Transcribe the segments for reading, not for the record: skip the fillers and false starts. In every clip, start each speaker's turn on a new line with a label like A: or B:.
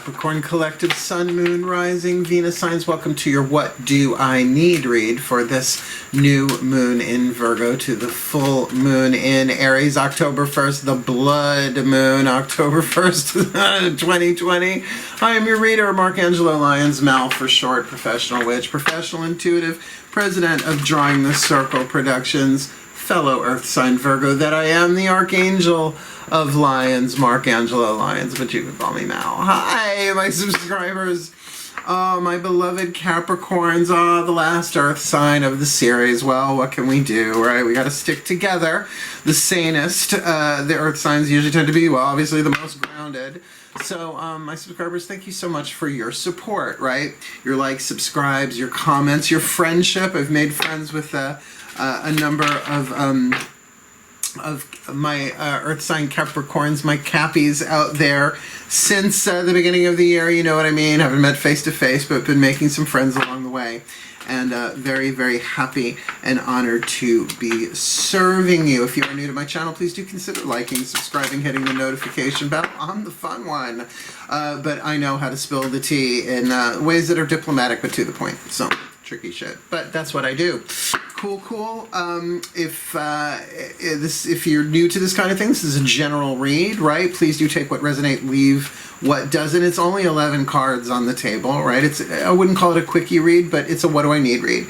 A: Capricorn Collective Sun, Moon, Rising, Venus signs. Welcome to your What Do I Need read for this new moon in Virgo to the full moon in Aries, October 1st, the blood moon, October 1st, 2020. I am your reader, Mark Angelo, Lyons, Mal for short, professional witch, professional intuitive, president of Drawing the Circle Productions, fellow Earth sign Virgo that I am, the Archangel of Lyons, Mark Angelo Lyons, but you can call me Mal. Hi, my subscribers. My beloved Capricorns, the last Earth sign of the series. Well, what can we do, right? We got to stick together. The sanest, the Earth signs usually tend to be, well, obviously the most grounded. So, my subscribers, thank you so much for your support, right? Your likes, subscribes, your comments, your friendship. I've made friends with a number of my Earth sign Capricorns, my Cappies out there since the beginning of the year, you know what I mean? Haven't met face to face, but been making some friends along the way. And very, very happy and honored to be serving you. If you are new to my channel, please do consider liking, subscribing, hitting the notification bell. I'm the fun one. But I know how to spill the tea in ways that are diplomatic but to the point. So, tricky shit. But that's what I do. Cool. If you're new to this kind of thing, this is a general read, right? Please do take what resonates, leave what doesn't. It's only 11 cards on the table, right? I wouldn't call it a quickie read, but it's a what do I need read.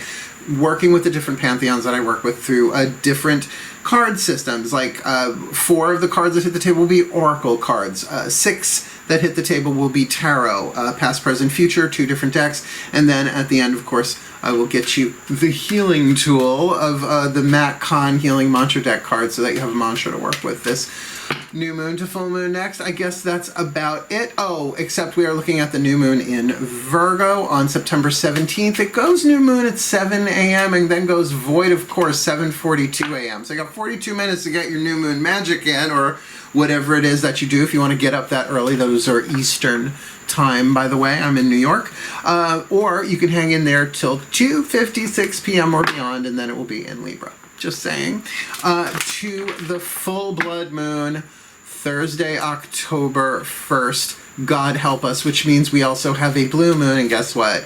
A: Working with the different pantheons that I work with through different card systems. Like 4 of the cards that hit the table will be oracle cards. 6 that hit the table will be tarot, past, present, future, 2 different decks. And then at the end, of course, I will get you the healing tool of the Matt Kahn Healing Mantra deck cards so that you have a mantra to work with this new moon to full moon next. I guess that's about it. Oh, except we are looking at the new moon in Virgo on September 17th. It goes new moon at 7 a.m. and then goes void, of course, 7:42 a.m. So you got 42 minutes to get your new moon magic in, or whatever it is that you do if you want to get up that early. Those are Eastern time, by the way. I'm in New York. Or you can hang in there till 2:56 p.m. or beyond, and then it will be in Libra. Just saying. To the full blood moon, Thursday, October 1st, God help us, which means we also have a blue moon, and guess what?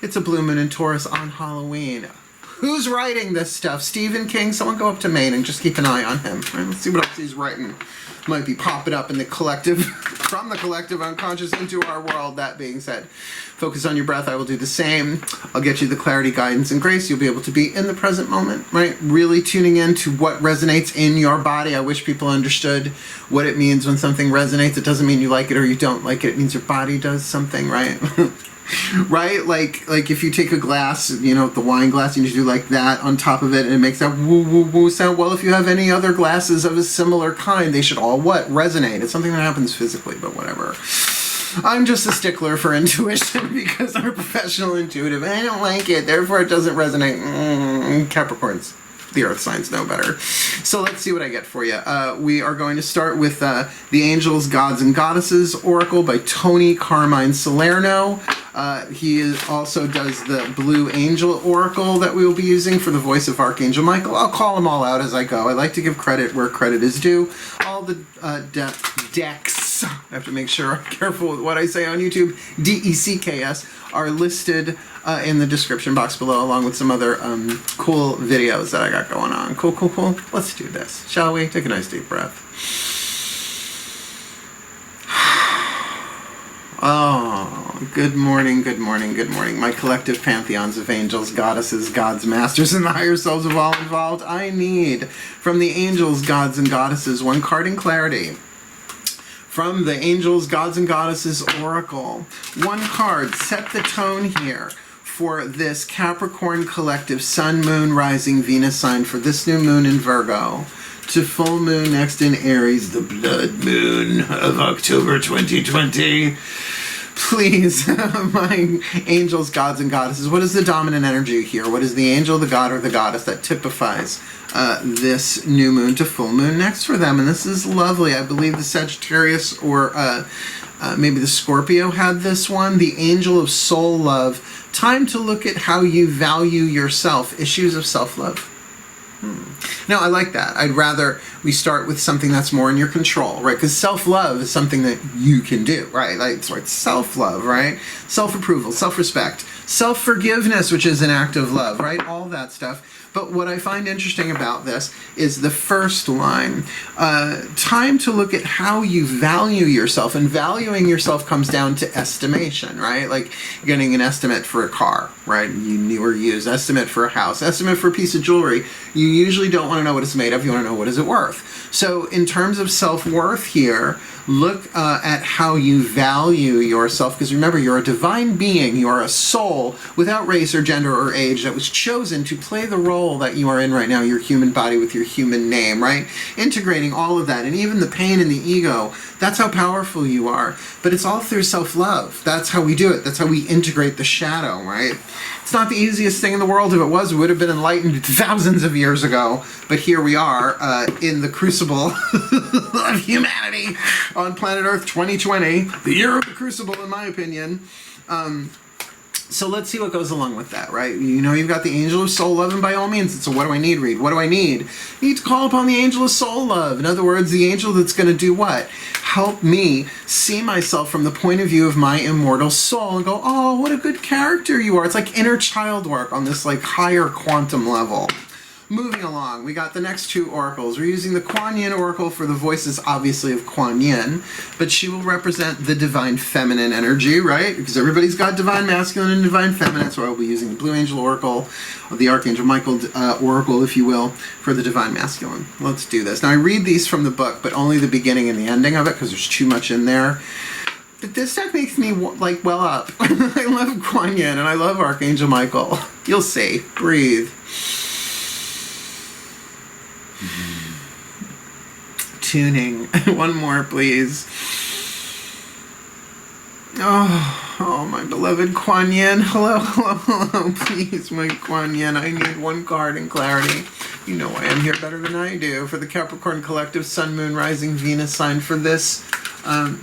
A: It's a blue moon in Taurus on Halloween. Who's writing this stuff? Stephen King? Someone go up to Maine and just keep an eye on him. Right? Let's see what else he's writing. Might be popping up in the collective, from the collective unconscious into our world. That being said, focus on your breath. I will do the same. I'll get you the clarity, guidance, and grace. You'll be able to be in the present moment, right? Really tuning in to what resonates in your body. I wish people understood what it means when something resonates. It doesn't mean you like it or you don't like it. It means your body does something, right? Right? Like if you take a glass, you know, the wine glass, and you do like that on top of it, and it makes that woo woo woo sound. Well, if you have any other glasses of a similar kind, they should all what? Resonate. It's something that happens physically, but whatever. I'm just a stickler for intuition because I'm a professional intuitive, and I don't like it, therefore it doesn't resonate. Capricorns. The Earth signs know better. So let's see what I get for you. We are going to start with The Angels, Gods, and Goddesses Oracle by Tony Carmine Salerno. He also does the Blue Angel Oracle that we will be using for the voice of Archangel Michael. I'll call them all out as I go. I like to give credit where credit is due. All the decks, I have to make sure I'm careful with what I say on YouTube, DECKS, are listed in the description box below, along with some other cool videos that I got going on. Cool. Let's do this, shall we? Take a nice deep breath. Oh, good morning, my collective pantheons of angels, goddesses, gods, masters, and the higher selves of all involved. I need, from the angels, gods, and goddesses, one card in clarity. From the Angels, Gods, and Goddesses Oracle, one card. Set the tone here for this Capricorn Collective Sun, Moon, Rising, Venus sign for this new moon in Virgo to full moon next in Aries, the blood moon of October 2020. Please, my angels, gods, and goddesses, what is the dominant energy here? What is the angel, the god, or the goddess that typifies this new moon to full moon next for them? And this is lovely. I believe the Sagittarius or maybe the Scorpio had this one. The angel of soul love. Time to look at how you value yourself. Issues of self-love. No, I like that. I'd rather we start with something that's more in your control, right? Because self-love is something that you can do, right? Like, it's right, self-love, right? Self-approval, self-respect, self-forgiveness, which is an act of love, right? All that stuff. But what I find interesting about this is the first line. Time to look at how you value yourself. And valuing yourself comes down to estimation, right? Like getting an estimate for a car, right? New or used. Estimate for a house. Estimate for a piece of jewelry. You usually don't want to know what it's made of. You want to know what is it worth. So in terms of self-worth here, look at how you value yourself, because remember, you're a divine being. You are a soul without race or gender or age that was chosen to play the role that you are in right now, your human body with your human name, right? Integrating all of that, and even the pain and the ego, that's how powerful you are. But it's all through self-love. That's how we do it. That's how we integrate the shadow, right? It's not the easiest thing in the world. If it was, we would have been enlightened thousands of years ago. But here we are in the crucible of humanity on planet Earth 2020, the year of the crucible, in my opinion. So let's see what goes along with that, right? You know, you've got the angel of soul love, and by all means, so what do I need, Reed? What do I need? I need to call upon the angel of soul love. In other words, the angel that's going to do what? Help me see myself from the point of view of my immortal soul and go, oh, what a good character you are. It's like inner child work on this like higher quantum level. Moving along, we got the next two oracles. We're using the Kuan Yin oracle for the voices, obviously, of Kuan Yin, but she will represent the divine feminine energy, right? Because everybody's got divine masculine and divine feminine, so I'll be using the Blue Angel oracle, or the Archangel Michael oracle, if you will, for the divine masculine. Let's do this. Now, I read these from the book, but only the beginning and the ending of it, because there's too much in there. But this stuff makes me, like, well up. I love Kuan Yin, and I love Archangel Michael. You'll see. Breathe. Tuning. One more, please. Oh, my beloved Kuan Yin. Hello, hello, hello. Please, my Kuan Yin. I need one card in clarity. You know I am here better than I do. For the Capricorn Collective Sun, Moon, Rising, Venus sign for this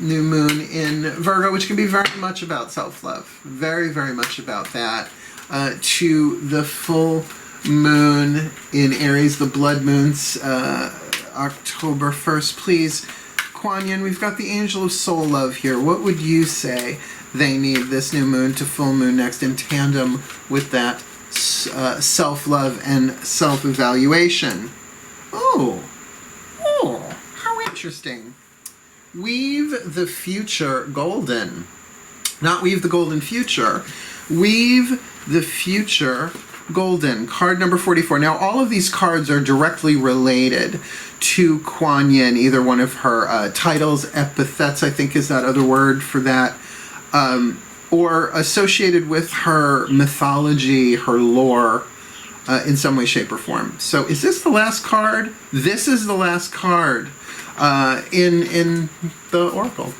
A: new moon in Virgo, which can be very much about self-love. Very, very much about that. To the full moon in Aries, the blood moons, October 1st, please. Kuan Yin, we've got the angel of soul love here. What would you say they need this new moon to full moon next in tandem with that self-love and self-evaluation? Oh, how interesting. Weave the future golden. Not weave the golden future. Weave the future golden. Card number 44. Now, all of these cards are directly related to Kuan Yin, either one of her titles, epithets, I think is that other word for that, or associated with her mythology, her lore, in some way, shape, or form. So is this the last card? This is the last card in the Oracle.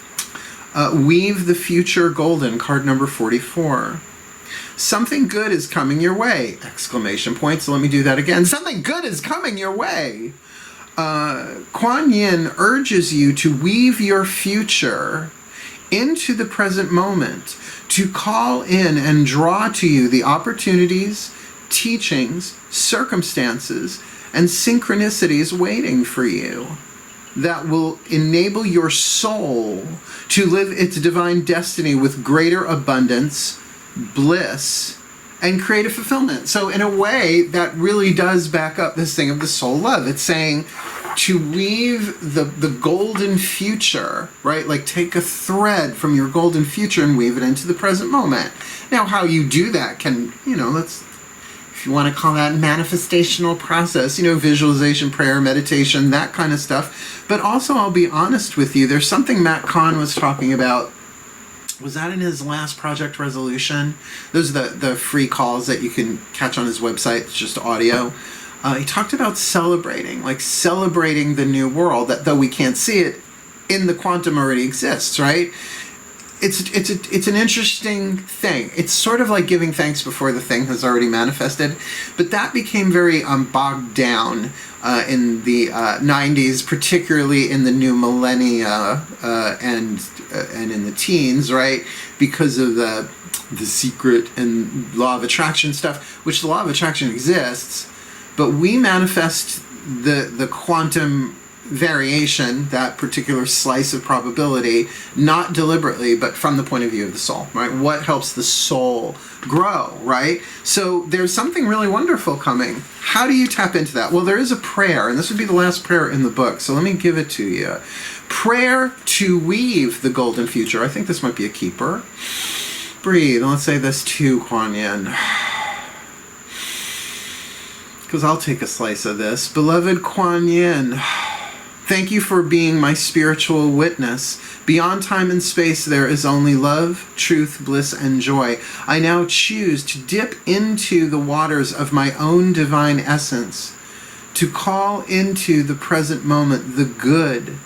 A: Weave the future golden, card number 44. Something good is coming your way! Exclamation point. So let me do that again. Something good is coming your way! Kuan Yin urges you to weave your future into the present moment, to call in and draw to you the opportunities, teachings, circumstances, and synchronicities waiting for you that will enable your soul to live its divine destiny with greater abundance, bliss, and creative fulfillment. So in a way, that really does back up this thing of the soul love. It's saying to weave the golden future, right? Like take a thread from your golden future and weave it into the present moment. Now, how you do that can, let's, if you want to call that manifestational process, visualization, prayer, meditation, that kind of stuff. But also, I'll be honest with you, there's something Matt Kahn was talking about. Was that in his last project resolution? Those are the free calls that you can catch on his website. It's just audio. He talked about celebrating the new world, that though we can't see it, in the quantum already exists, right? It's an interesting thing. It's sort of like giving thanks before the thing has already manifested, but that became very bogged down in the 90s, particularly in the new millennia and in the teens, right? Because of the secret and law of attraction stuff, which the law of attraction exists, but we manifest the quantum variation, that particular slice of probability, not deliberately, but from the point of view of the soul, right? What helps the soul grow, right? So there's something really wonderful coming. How do you tap into that? Well, there is a prayer, and this would be the last prayer in the book, so let me give it to you. Prayer to weave the golden future. I think this might be a keeper. Breathe, and let's say this to Kuan Yin. Because I'll take a slice of this. Beloved Kuan Yin, thank you for being my spiritual witness. Beyond time and space, there is only love, truth, bliss, and joy. I now choose to dip into the waters of my own divine essence, to call into the present moment the good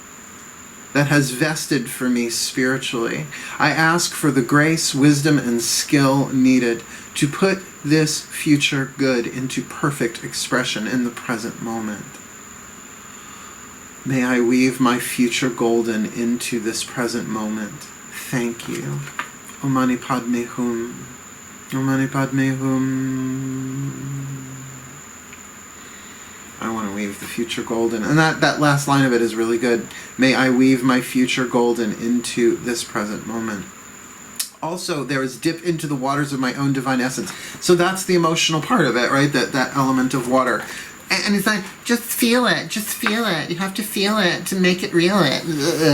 A: that has vested for me spiritually. I ask for the grace, wisdom, and skill needed to put this future good into perfect expression in the present moment. May I weave my future golden into this present moment. Thank you. Om Mani Padme Hum. Om Mani Padme Hum. I want to weave the future golden. And that last line of it is really good. May I weave my future golden into this present moment. Also, there is dip into the waters of my own divine essence. So that's the emotional part of it, right? That element of water. And it's like, just feel it. Just feel it. You have to feel it to make it real.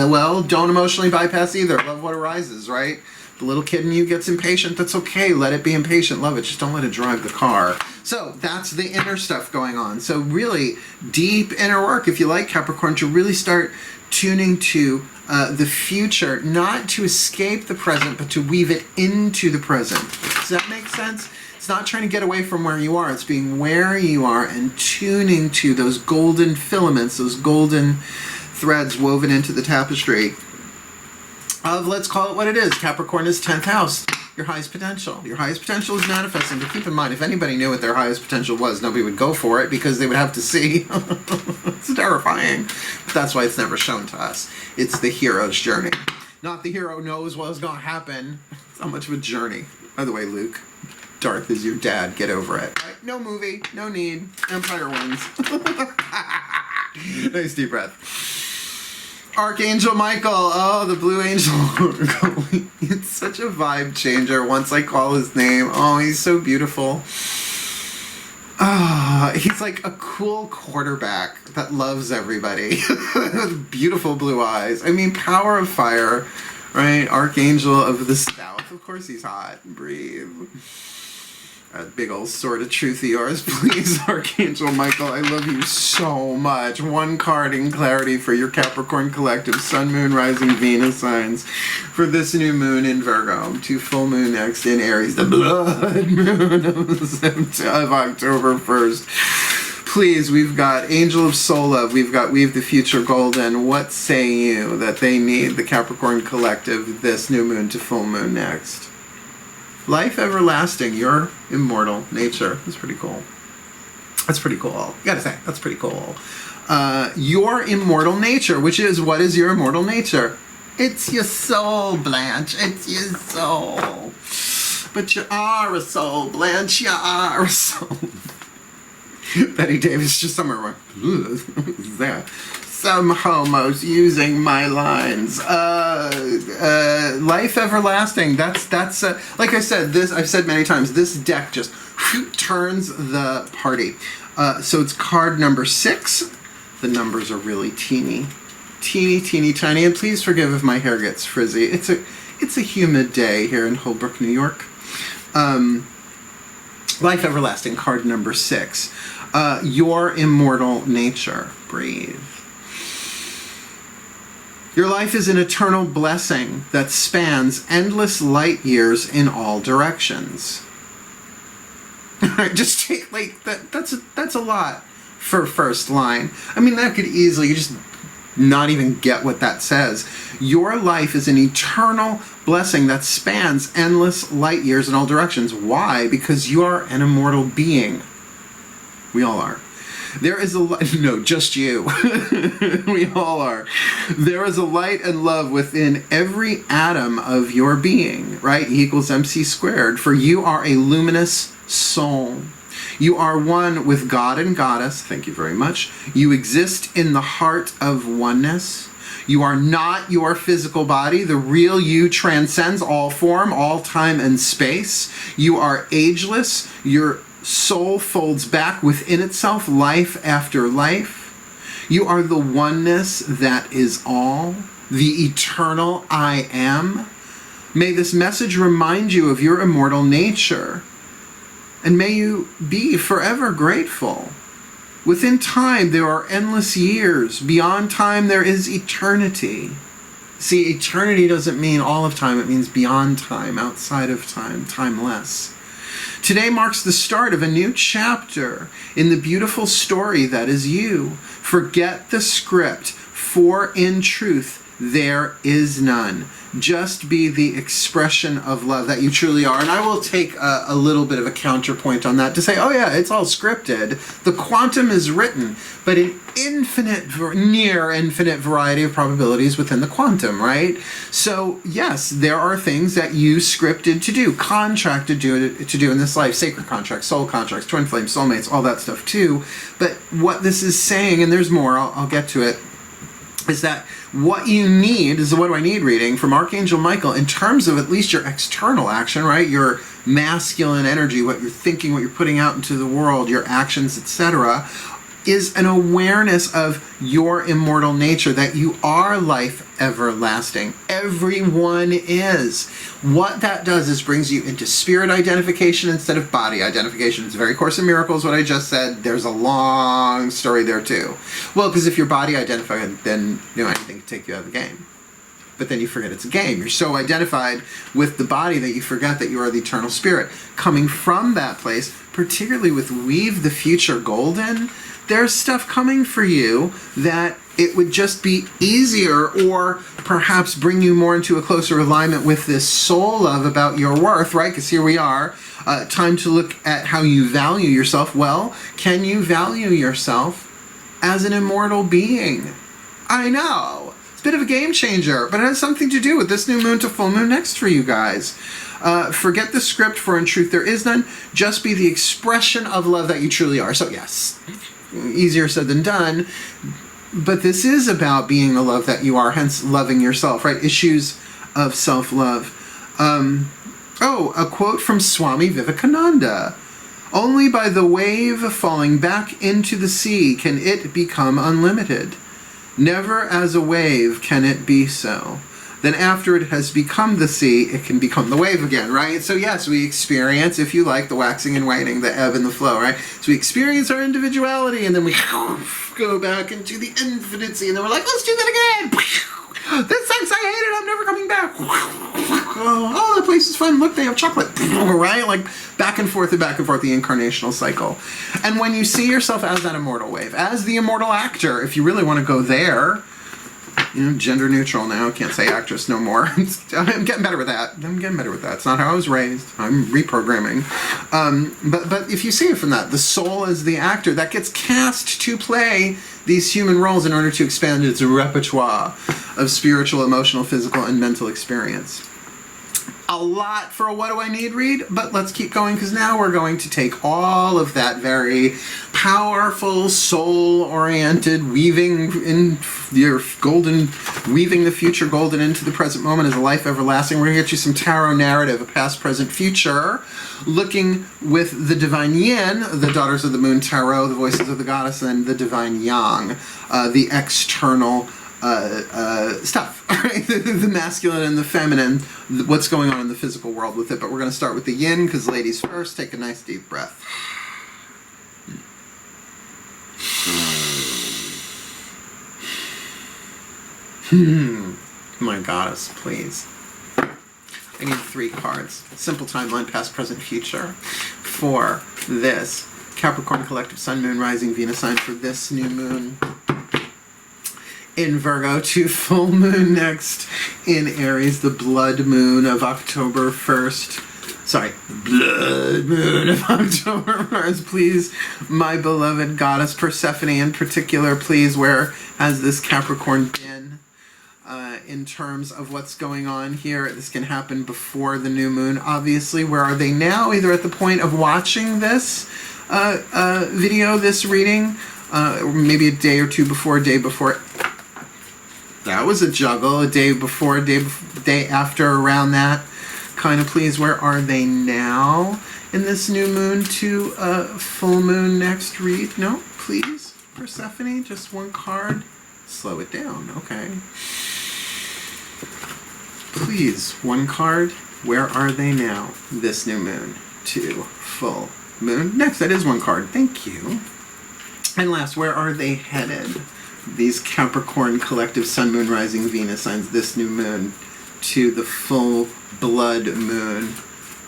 A: Well, don't emotionally bypass either. Love what arises, right? The little kid in you gets impatient. That's okay. Let it be impatient. Love it. Just don't let it drive the car. So that's the inner stuff going on. So really deep inner work, if you like, Capricorn, to really start tuning to the future, not to escape the present, but to weave it into the present. Does that make sense? It's not trying to get away from where you are. It's being where you are and tuning to those golden filaments, those golden threads woven into the tapestry of, let's call it what it is. Capricorn is 10th house, your highest potential. Your highest potential is manifesting. But keep in mind, if anybody knew what their highest potential was, nobody would go for it because they would have to see. It's terrifying. But that's why it's never shown to us. It's the hero's journey. Not the hero knows what's going to happen. It's not much of a journey. By the way, Luke, Darth is your dad. Get over it. Right? No movie. No need. Empire wins. Nice deep breath. Archangel Michael. Oh, the blue angel. It's such a vibe changer once I call his name. Oh, he's so beautiful. Ah, he's like a cool quarterback that loves everybody. With beautiful blue eyes. I mean, power of fire, right? Archangel of the South. Of course he's hot. Breathe. That big old sword of truth of yours, please, Archangel Michael. I love you so much. One card in clarity for your Capricorn collective, Sun, Moon, Rising, Venus signs for this new moon in Virgo. To full moon next in Aries, the blood moon of October 1st. Please, we've got Angel of Soul Love. We've got Weave the Future Golden. What say you that they need, the Capricorn collective, this new moon to full moon next? Life everlasting, your immortal nature. That's pretty cool. That's pretty cool. You gotta say, that's pretty cool. Your immortal nature, which is, what is your immortal nature? It's your soul, Blanche. It's your soul. But you are a soul, Blanche. You are a soul. Betty Davis just somewhere went, who's that? Some homos using my lines. Life everlasting. That's like I said, this I've said many times. This deck just turns the party. So it's card number 6. The numbers are really teeny, tiny. And please forgive if my hair gets frizzy. It's a humid day here in Holbrook, New York. Life everlasting. Card number 6. Your immortal nature. Breathe. Your life is an eternal blessing that spans endless light years in all directions. Just take, like, that's a lot for first line. I mean, that could easily, you just not even get what that says. Your life is an eternal blessing that spans endless light years in all directions. Why? Because you are an immortal being. We all are. There is a light, no, just you. We all are. There is a light and love within every atom of your being, right? E equals MC squared. For you are a luminous soul. You are one with God and Goddess. Thank you very much. You exist in the heart of oneness. You are not your physical body. The real you transcends all form, all time and space. You are ageless. Your soul folds back within itself, life after life. You are the oneness that is all, the eternal I am. May this message remind you of your immortal nature, and may you be forever grateful. Within time, there are endless years. Beyond time, there is eternity. See, eternity doesn't mean all of time. It means beyond time, outside of time, timeless. Today marks the start of a new chapter in the beautiful story that is you. Forget the script, for in truth, there is none. Just be the expression of love that you truly are. And I will take a little bit of a counterpoint on that to say, oh yeah, it's all scripted. The quantum is written, but an near infinite variety of probabilities within the quantum, right? So yes, there are things that you scripted to do, contracted to do in this life, sacred contracts, soul contracts, twin flames, soulmates, all that stuff too. But what this is saying, and there's more, I'll get to it, is that what you need is the What Do I Need reading from Archangel Michael in terms of at least your external action, right? Your masculine energy, what you're thinking, what you're putting out into the world, your actions, etc., is an awareness of your immortal nature, that you are life everlasting. Everyone is. What that does is brings you into spirit identification instead of body identification. It's very Course in Miracles, what I just said. There's a long story there too. Well, because if you're body identified, then anything can take you out of the game. But then you forget it's a game. You're so identified with the body that you forget that you are the eternal spirit. Coming from that place, particularly with Weave the Future Golden, there's stuff coming for you that it would just be easier, or perhaps bring you more into a closer alignment with this soul love about your worth, right? Because here we are, time to look at how you value yourself. Well, can you value yourself as an immortal being? I know, it's a bit of a game changer, but it has something to do with this new moon to full moon next for you guys. Forget the script, for in truth there is none. Just be the expression of love that you truly are. So yes, easier said than done, but this is about being the love that you are, hence loving yourself, right? Issues of self-love. A quote from Swami Vivekananda. Only by the wave falling back into the sea can it become unlimited. Never as a wave can it be so. Then after it has become the sea, it can become the wave again, right? So yes, we experience, if you like, the waxing and waning, the ebb and the flow, right? So we experience our individuality, and then we go back into the infinity, and then we're like, let's do that again. This sucks, I hate it, I'm never coming back. Oh, the place is fun, look, they have chocolate, right? Like back and forth, the incarnational cycle. And when you see yourself as that immortal wave, as the immortal actor, if you really want to go there, gender neutral now, can't say actress no more. I'm getting better with that. It's not how I was raised. I'm reprogramming. But if you see it from that, the soul is the actor that gets cast to play these human roles in order to expand its repertoire of spiritual, emotional, physical, and mental experience. A lot for a What Do I Need read, but let's keep going, because now we're going to take all of that very powerful, soul-oriented, weaving in your golden, weaving the future golden into the present moment as a life everlasting. We're going to get you some tarot narrative, a past, present, future, looking with the divine yin, the daughters of the moon tarot, the voices of the goddess, and the divine yang, the external stuff, right? The masculine and the feminine, what's going on in the physical world with it. But we're going to start with the yin, because ladies first. Take a nice deep breath. My goddess, please. I need 3 cards. Simple timeline, past, present, future, for this Capricorn collective sun, moon, rising, Venus sign for this new moon in Virgo to full moon next in Aries, the blood moon of October 1st. Sorry, blood moon of October 1st. Please, my beloved goddess Persephone in particular, please, where has this Capricorn been in terms of what's going on here? This can happen before the new moon, obviously. Where are they now? Either at the point of watching this, video, this reading, maybe a day or two before, a day before. That was a juggle. A day before, day after, around that. Kind of please, where are they now in this new moon to full moon next read? No, please, Persephone, just one card. Slow it down, okay. Please, one card. Where are they now? This new moon to full moon. Next, that is one card. Thank you. And last, where are they headed? These Capricorn collective Sun, Moon, Rising, Venus signs this new moon to the full blood moon,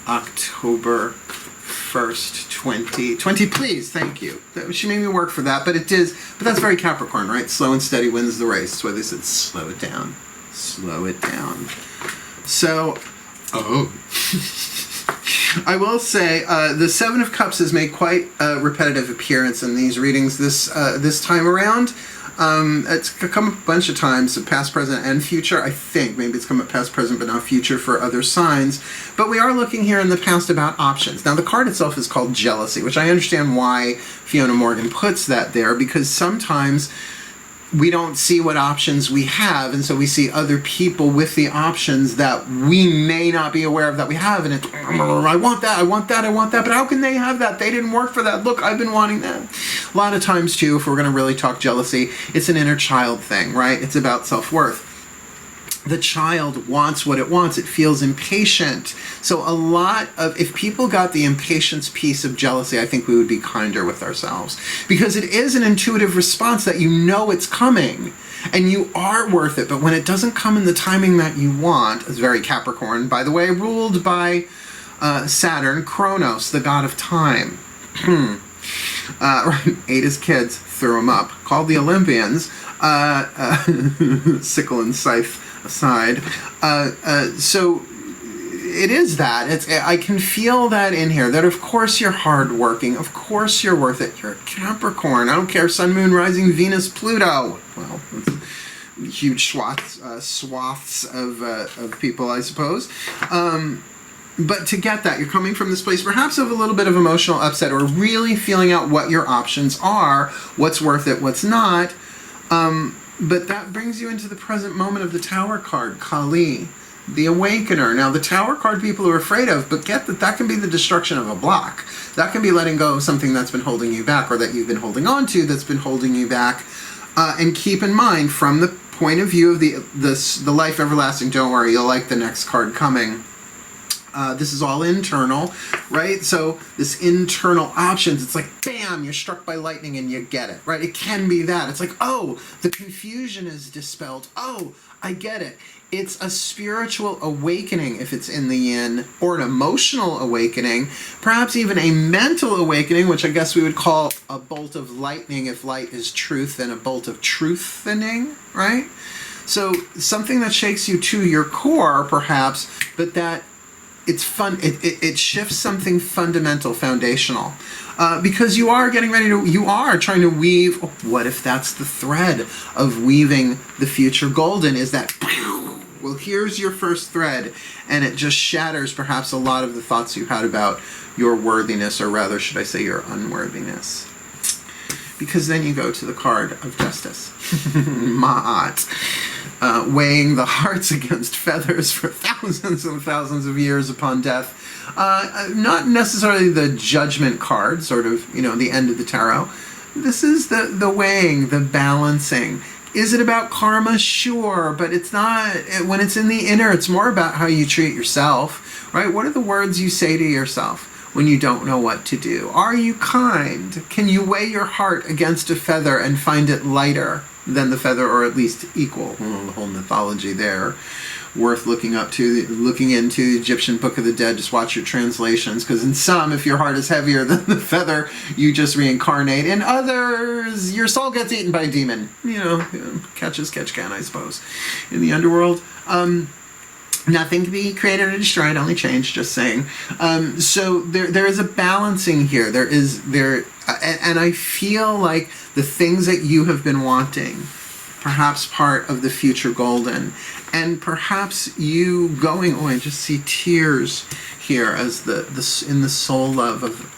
A: October 1st, 2020. Please, thank you. She made me work for that, but that's very Capricorn, right? Slow and steady wins the race. That's why they said slow it down. Slow it down. So, I will say the Seven of Cups has made quite a repetitive appearance in these readings this time around. It's come up a bunch of times, past, present, and future. I think maybe it's come up past, present, but not future for other signs. But we are looking here in the past about options. Now, the card itself is called Jealousy, which I understand why Fiona Morgan puts that there, because sometimes we don't see what options we have, and so we see other people with the options that we may not be aware of that we have, and I want that, I want that, I want that, but how can they have that? They didn't work for that. Look, I've been wanting that. A lot of times, too, if we're going to really talk jealousy, it's an inner child thing, right? It's about self-worth. The child wants what it wants. It feels impatient. So a lot of, if people got the impatience piece of jealousy, I think we would be kinder with ourselves. Because it is an intuitive response that you know it's coming and you are worth it. But when it doesn't come in the timing that you want, it's very Capricorn, by the way, ruled by Saturn, Kronos, the god of time. Ate his kids, threw them up, called the Olympians, sickle and scythe aside. So it is that. I can feel that in here, that of course you're hardworking, of course you're worth it. You're a Capricorn. I don't care, Sun, Moon, Rising, Venus, Pluto. Well, huge swaths of people, I suppose. But to get that, you're coming from this place perhaps of a little bit of emotional upset, or really feeling out what your options are, what's worth it, what's not. But that brings you into the present moment of the Tower card, Kali, the Awakener. Now, the Tower card people are afraid of, but get that can be the destruction of a block. That can be letting go of something that's been holding you back, or that you've been holding on to that's been holding you back. And keep in mind, from the point of view of the life everlasting, don't worry, you'll like the next card coming. This is all internal, right? So this internal options, it's like, bam, you're struck by lightning and you get it, right? It can be that. It's like, oh, the confusion is dispelled. Oh, I get it. It's a spiritual awakening if it's in the yin, or an emotional awakening, perhaps even a mental awakening, which I guess we would call a bolt of lightning if light is truth, and a bolt of truthening, right? So something that shakes you to your core, perhaps, but that it's fun. It shifts something fundamental, foundational, because you are getting ready to. You are trying to weave. Oh, what if that's the thread of weaving the future golden? Is that? Well, here's your first thread, and it just shatters perhaps a lot of the thoughts you had about your worthiness, or rather, should I say, your unworthiness? Because then you go to the card of justice, Ma'at. Weighing the hearts against feathers for thousands and thousands of years upon death. Not necessarily the judgment card, sort of, the end of the tarot. This is the weighing, the balancing. Is it about karma? Sure, but it's not. When it's in the inner, it's more about how you treat yourself, right? What are the words you say to yourself when you don't know what to do? Are you kind? Can you weigh your heart against a feather and find it lighter than the feather, or at least equal? The whole mythology there, worth looking into the Egyptian Book of the Dead. Just watch your translations, because in some, if your heart is heavier than the feather, you just reincarnate. In others, your soul gets eaten by a demon. Catch as catch can, I suppose, in the underworld. Nothing to be created or destroyed, only changed, just saying. So there is a balancing here. And I feel like the things that you have been wanting, perhaps part of the future golden, and perhaps you going, I just see tears here as in the soul love of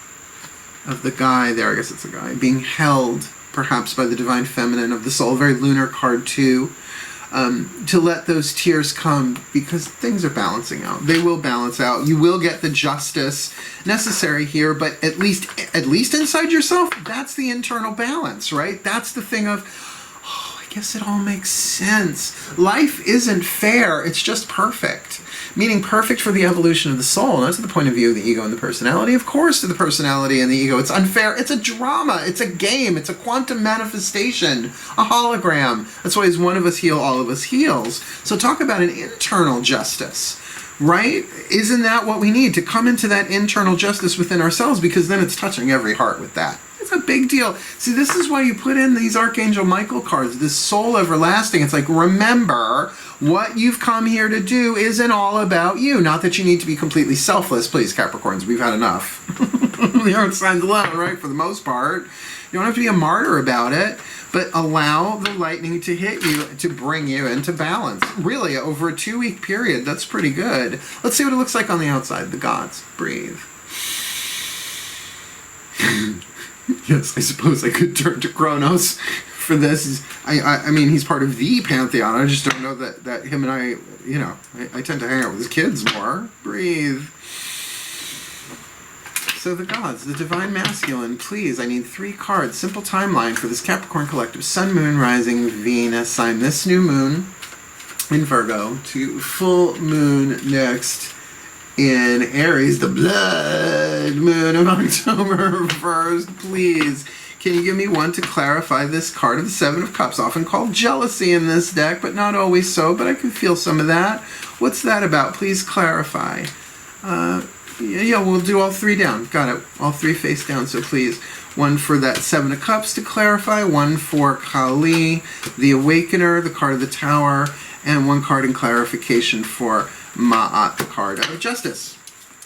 A: of the guy there, I guess it's a guy, being held perhaps by the divine feminine of the soul, very lunar card too, to let those tears come because things are balancing out. They will balance out. You will get the justice necessary here, but at least inside yourself, that's the internal balance, right? That's the thing of, oh, I guess it all makes sense. Life isn't fair, it's just perfect. Meaning perfect for the evolution of the soul, not to the point of view of the ego and the personality. Of course, to the personality and the ego, it's unfair. It's a drama. It's a game. It's a quantum manifestation, a hologram. That's why as one of us heal, all of us heals. So talk about an internal justice, right? Isn't that what we need? To come into that internal justice within ourselves, because then it's touching every heart with that. It's a big deal. See, this is why you put in these Archangel Michael cards, this soul everlasting. It's like, remember, what you've come here to do isn't all about you. Not that you need to be completely selfless, please, Capricorns. We've had enough. The earth signs alone, right, for the most part. You don't have to be a martyr about it, but allow the lightning to hit you to bring you into balance. Really, over a 2-week period, that's pretty good. Let's see what it looks like on the outside. The gods. Breathe. Yes, I suppose I could turn to Kronos for this. I mean, he's part of the pantheon. I just don't know that him and I, you know, I tend to hang out with his kids more. Breathe. So the gods, the divine masculine, please, I need 3 cards. Simple timeline for this Capricorn collective. Sun, moon, rising, Venus sign. This new moon in Virgo to full moon next in Aries, the blood moon of October 1st, please. Can you give me one to clarify this card of the Seven of Cups, often called jealousy in this deck, but not always so, but I can feel some of that. What's that about? Please clarify. Yeah, we'll do all 3 down. Got it. All 3 face down, so please. One for that Seven of Cups to clarify, one for Kali, the Awakener, the card of the Tower, and 1 card in clarification for Ma'at, the card of Justice.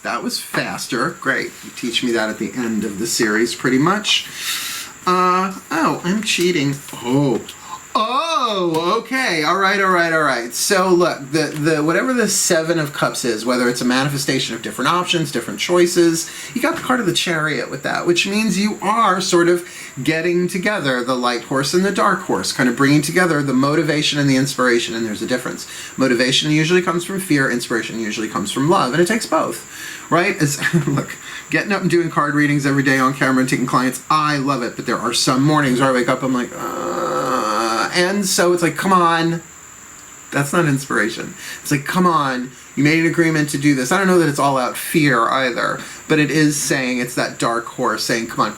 A: That was faster. Great. You teach me that at the end of the series, pretty much. Oh, I'm cheating. Oh, okay. All right. So look, the whatever the Seven of Cups is, whether it's a manifestation of different options, different choices, you got the card of the Chariot with that, which means you are sort of getting together the light horse and the dark horse, kind of bringing together the motivation and the inspiration, and there's a difference. Motivation usually comes from fear, inspiration usually comes from love, and it takes both, right? Look, getting up and doing card readings every day on camera and taking clients, I love it, but there are some mornings where I wake up, I'm like, and so it's like, come on, that's not inspiration. It's like, come on, you made an agreement to do this. I don't know that it's all out fear either, but it is saying, it's that dark horse saying, come on,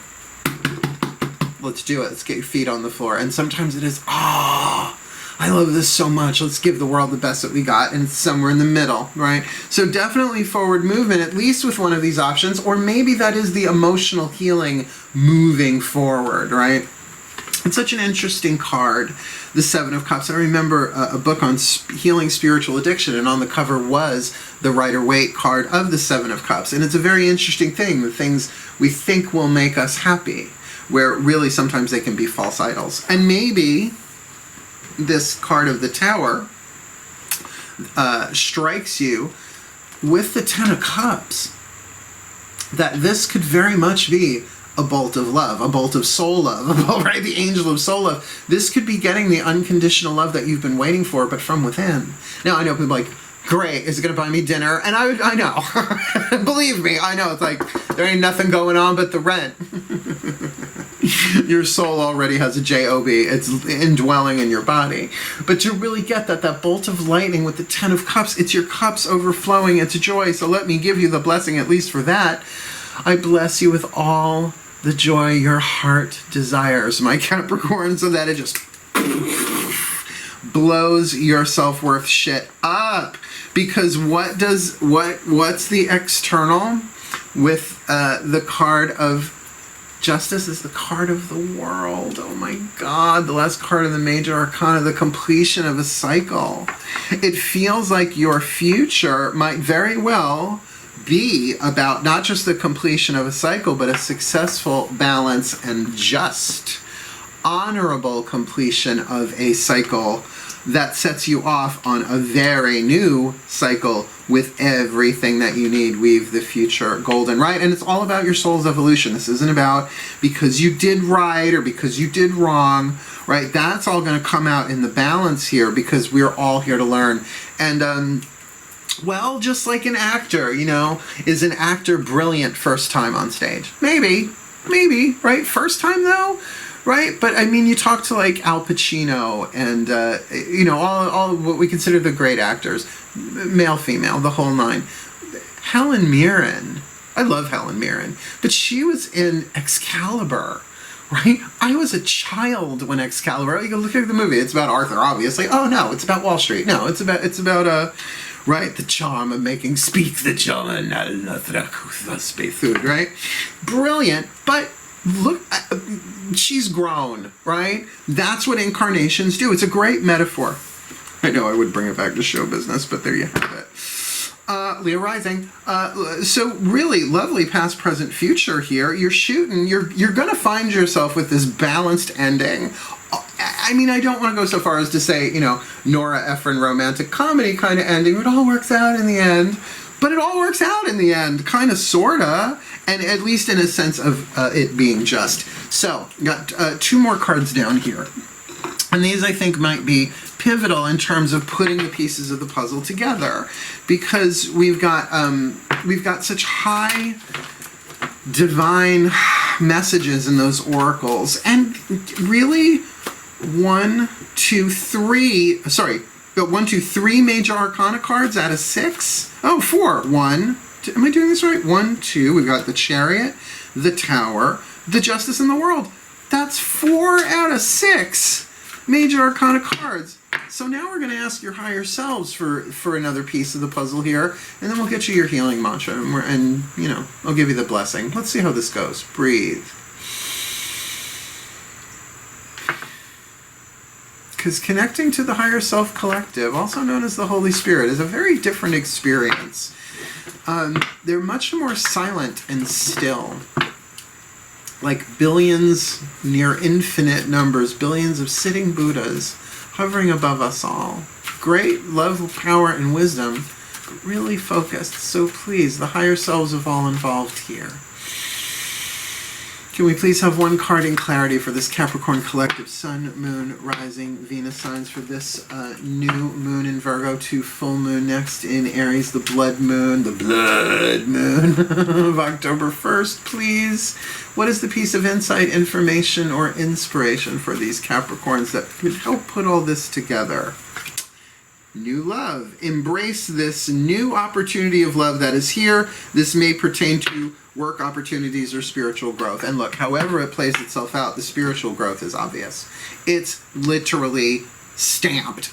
A: let's do it. Let's get your feet on the floor. And sometimes it is, I love this so much. Let's give the world the best that we got. And it's somewhere in the middle, right? So definitely forward movement, at least with one of these options, or maybe that is the emotional healing moving forward, right? It's such an interesting card, the Seven of Cups. I remember a book on healing spiritual addiction, and on the cover was the Rider-Waite card of the Seven of Cups. And it's a very interesting thing, the things we think will make us happy, where really sometimes they can be false idols. And maybe this card of the Tower strikes you with the Ten of Cups, that this could very much be a bolt of love, a bolt of soul love, right? The angel of soul love. This could be getting the unconditional love that you've been waiting for, but from within. Now, I know people are like, great, is it going to buy me dinner? And I know. Believe me, I know. It's like, there ain't nothing going on but the rent. Your soul already has a job. It's indwelling in your body. But to really get that bolt of lightning with the Ten of Cups, it's your cups overflowing into joy. So let me give you the blessing, at least for that. I bless you with all the joy your heart desires, my Capricorn, so that it just blows your self-worth shit up. Because what's the external with the card of Justice is the card of the world. Oh my God, the last card of the major arcana, the completion of a cycle. It feels like your future might very well be about not just the completion of a cycle, but a successful, balanced, and just, honorable completion of a cycle that sets you off on a very new cycle with everything that you need. Weave the future golden, right? And it's all about your soul's evolution. This isn't about because you did right or because you did wrong, right? That's all going to come out in the balance here because we're all here to learn. And, well, just like an actor, you know, is an actor brilliant first time on stage? Maybe, right? First time though? Right, but I mean, you talk to like Al Pacino and you know, all what we consider the great actors, male, female, the whole nine. Helen Mirren, I love Helen Mirren, but she was in Excalibur, right? I was a child when Excalibur. You can look at the movie; it's about Arthur, obviously. Oh no, it's about Wall Street. No, it's about right, the charm of making speak the German, right? Brilliant, but. Look, she's grown, right? That's what incarnations do. It's a great metaphor. I know I would bring it back to show business, but there you have it. Leo rising. So really lovely past, present, future here. You're shooting. You're going to find yourself with this balanced ending. I mean, I don't want to go so far as to say, you know, Nora Ephron romantic comedy kind of ending. It all works out in the end. But it all works out in the end, kind of, sorta, and at least in a sense of it being just. So, got two more cards down here. And these, I think, might be pivotal in terms of putting the pieces of the puzzle together. Because we've got such high divine messages in those oracles. And really, 1, 2, 3, sorry, got 1, 2, 3 major arcana cards out of 6. Oh, 4. 1. Two, am I doing this right? 1, 2. We've got the Chariot, the Tower, the Justice in the World. That's 4 out of 6 major arcana cards. So now we're going to ask your higher selves for another piece of the puzzle here, and then we'll get you your healing mantra, and you know, I'll give you the blessing. Let's see how this goes. Breathe. Because connecting to the higher self collective, also known as the Holy Spirit, is a very different experience. They're much more silent and still. Like billions, near infinite numbers, billions of sitting Buddhas hovering above us all. Great love, power, and wisdom, but really focused. So please, the higher selves of all involved here. Can we please have one card in clarity for this Capricorn collective Sun, Moon, Rising, Venus signs for this new moon in Virgo to full moon next in Aries, the blood moon of October 1st, please. What is the piece of insight, information, or inspiration for these Capricorns that could help put all this together? New love. Embrace this new opportunity of love that is here. This may pertain to work opportunities or spiritual growth. And look, however it plays itself out, the spiritual growth is obvious. It's literally stamped,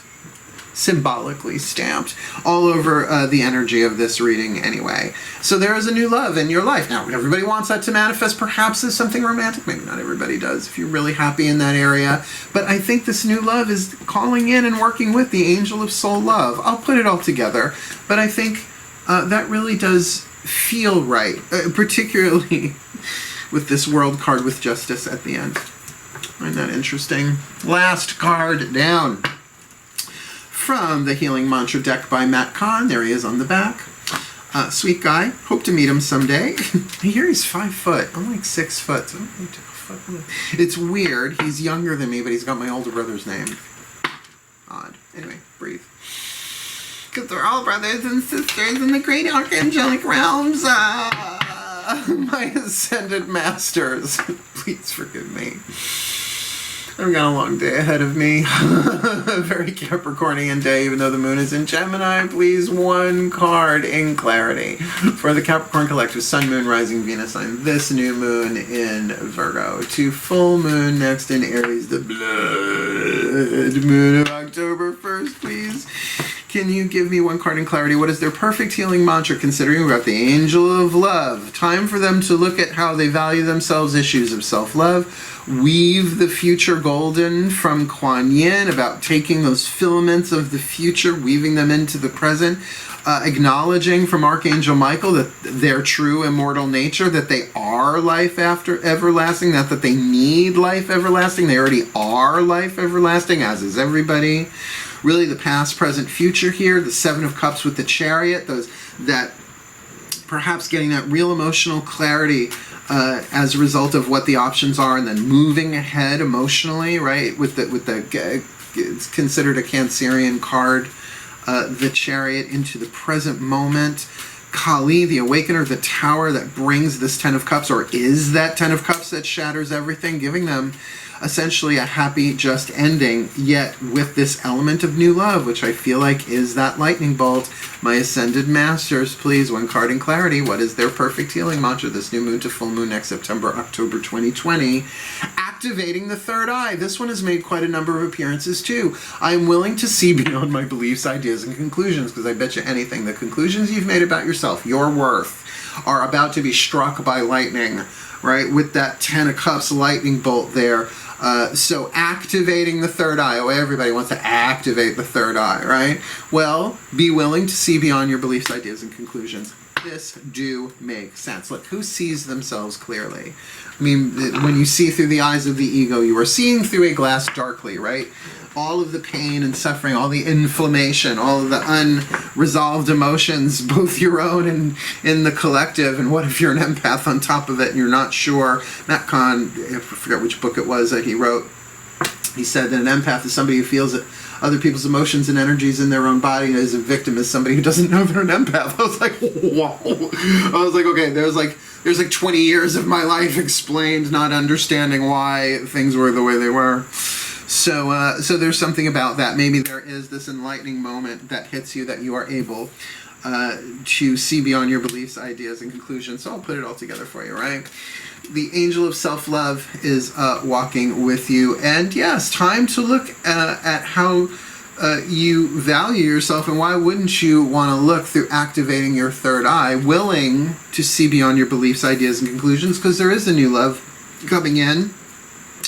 A: symbolically stamped, all over the energy of this reading anyway. So there is a new love in your life. Now, everybody wants that to manifest perhaps as something romantic. Maybe not everybody does if you're really happy in that area. But I think this new love is calling in and working with the angel of soul love. I'll put it all together. But I think that really does feel right, particularly with this world card with justice at the end. Isn't that interesting? Last card down. From the Healing Mantra deck by Matt Kahn. There he is on the back. Sweet guy. Hope to meet him someday. I hear he's 5 foot. I'm like 6 foot. So it's weird. He's younger than me, but he's got my older brother's name. Odd. Anyway, breathe. Because we're all brothers and sisters in the great archangelic realms. My ascended masters. Please forgive me. I've got a long day ahead of me. A very Capricornian day, even though the moon is in Gemini. Please, one card in clarity for the Capricorn collective Sun, Moon, Rising, Venus sign. This new moon in Virgo to full moon next in Aries, the blood moon of October 1st, please. Can you give me one card in clarity? What is their perfect healing mantra, considering we've got the angel of love? Time for them to look at how they value themselves, issues of self-love. Weave the future golden from Kuan Yin, about taking those filaments of the future, weaving them into the present. Acknowledging from Archangel Michael that their true immortal nature, that they are life after everlasting, not that they need life everlasting. They already are life everlasting, as is everybody. really the past, present, future here. The Seven of Cups with the Chariot, that perhaps getting that real emotional clarity as a result of what the options are, and then moving ahead emotionally, right? With the it's considered a Cancerian card, the Chariot, into the present moment. Kali, the Awakener, the Tower, that brings this Ten of Cups, or is that Ten of Cups that shatters everything, giving them essentially a happy, just ending, yet with this element of new love, which I feel like is that lightning bolt. My Ascended Masters, please, one card in clarity. What is their perfect healing mantra this new moon to full moon next September, October 2020? Activating the third eye. This one has made quite a number of appearances too. I'm willing to see beyond my beliefs, ideas, and conclusions, because I bet you anything, the conclusions you've made about yourself, your worth, are about to be struck by lightning, right? With that Ten of Cups lightning bolt there. So activating the third eye. Oh, everybody wants to activate the third eye, right? Well, be willing to see beyond your beliefs, ideas, and conclusions. This do make sense. Look, who sees themselves clearly? I mean, when you see through the eyes of the ego, you are seeing through a glass darkly, right? All of the pain and suffering, all the inflammation, all of the unresolved emotions, both your own and in the collective. And what if you're an empath on top of it and you're not sure? Matt Kahn, I forget which book it was that he wrote, he said that an empath is somebody who feels that other people's emotions and energies in their own body, as a victim is somebody who doesn't know they're an empath. I was like, wow. I was like, okay, there's like 20 years of my life explained not understanding why things were the way they were. So there's something about that. Maybe there is this enlightening moment that hits you, that you are able to see beyond your beliefs, ideas, and conclusions. So I'll put it all together for you, right? The angel of self-love is walking with you. And yes, time to look at how you value yourself, and why wouldn't you want to look through activating your third eye, willing to see beyond your beliefs, ideas, and conclusions, because there is a new love coming in.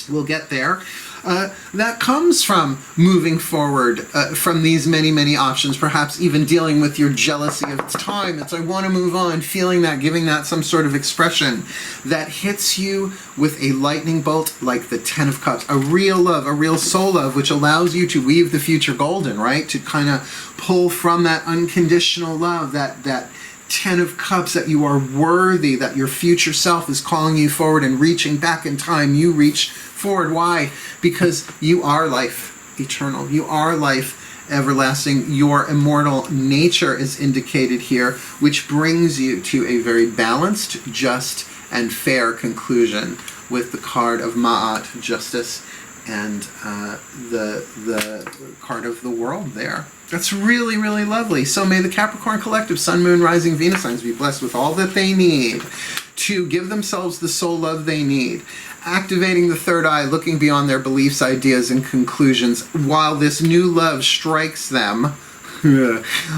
A: We'll get there. That comes from moving forward from these many, many options, perhaps even dealing with your jealousy of its time. It's I want to move on, feeling that, giving that some sort of expression that hits you with a lightning bolt like the Ten of Cups, a real love, a real soul love, which allows you to weave the future golden, right? To kind of pull from that unconditional love, that Ten of Cups, that you are worthy, that your future self is calling you forward and reaching back in time. You reach forward. Why? Because you are life eternal. You are life everlasting. Your immortal nature is indicated here, which brings you to a very balanced, just, and fair conclusion with the card of Ma'at, justice, and the card of the world there. That's really, really lovely. So may the Capricorn Collective, Sun, Moon, Rising, Venus signs be blessed with all that they need to give themselves the soul love they need, activating the third eye, looking beyond their beliefs, ideas, and conclusions, while this new love strikes them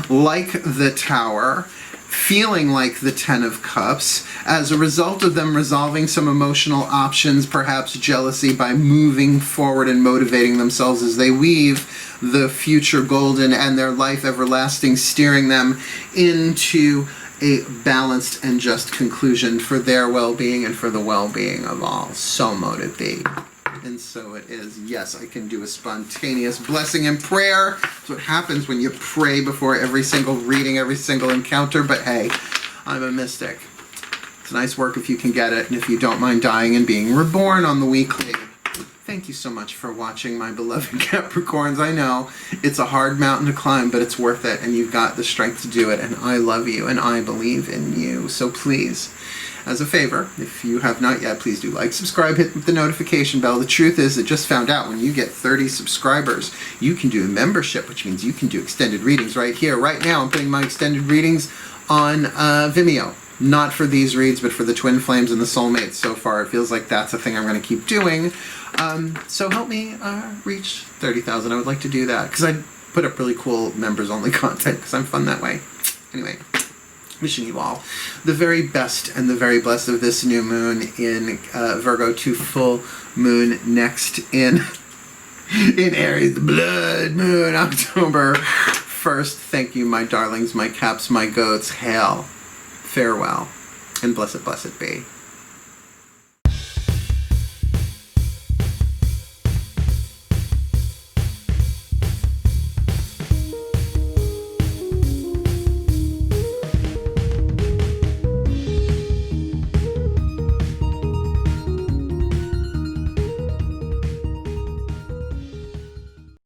A: like the Tower, feeling like the Ten of Cups, as a result of them resolving some emotional options, perhaps jealousy, by moving forward and motivating themselves as they weave the future golden and their life everlasting, steering them into a balanced and just conclusion for their well-being and for the well-being of all. So mote it be. And so it is. Yes, I can do a spontaneous blessing and prayer. That's what happens when you pray before every single reading, every single encounter. But hey, I'm a mystic. It's nice work if you can get it, and if you don't mind dying and being reborn on the weekly. Thank you so much for watching, my beloved Capricorns. I know it's a hard mountain to climb, but it's worth it, and you've got the strength to do it, and I love you, and I believe in you. So please, as a favor, if you have not yet, please do like, subscribe, hit the notification bell. The truth is, I just found out when you get 30 subscribers, you can do a membership, which means you can do extended readings right here. Right now, I'm putting my extended readings on Vimeo. Not for these reads, but for the Twin Flames and the Soulmates. So far, it feels like that's a thing I'm going to keep doing. So help me reach 30,000. I would like to do that, because I put up really cool members-only content, because I'm fun that way. Anyway, wishing you all the very best and the very blessed of this new moon in Virgo to full moon next in Aries, the blood moon, October 1st. Thank you, my darlings, my caps, my goats. Hail, farewell, and blessed, blessed be.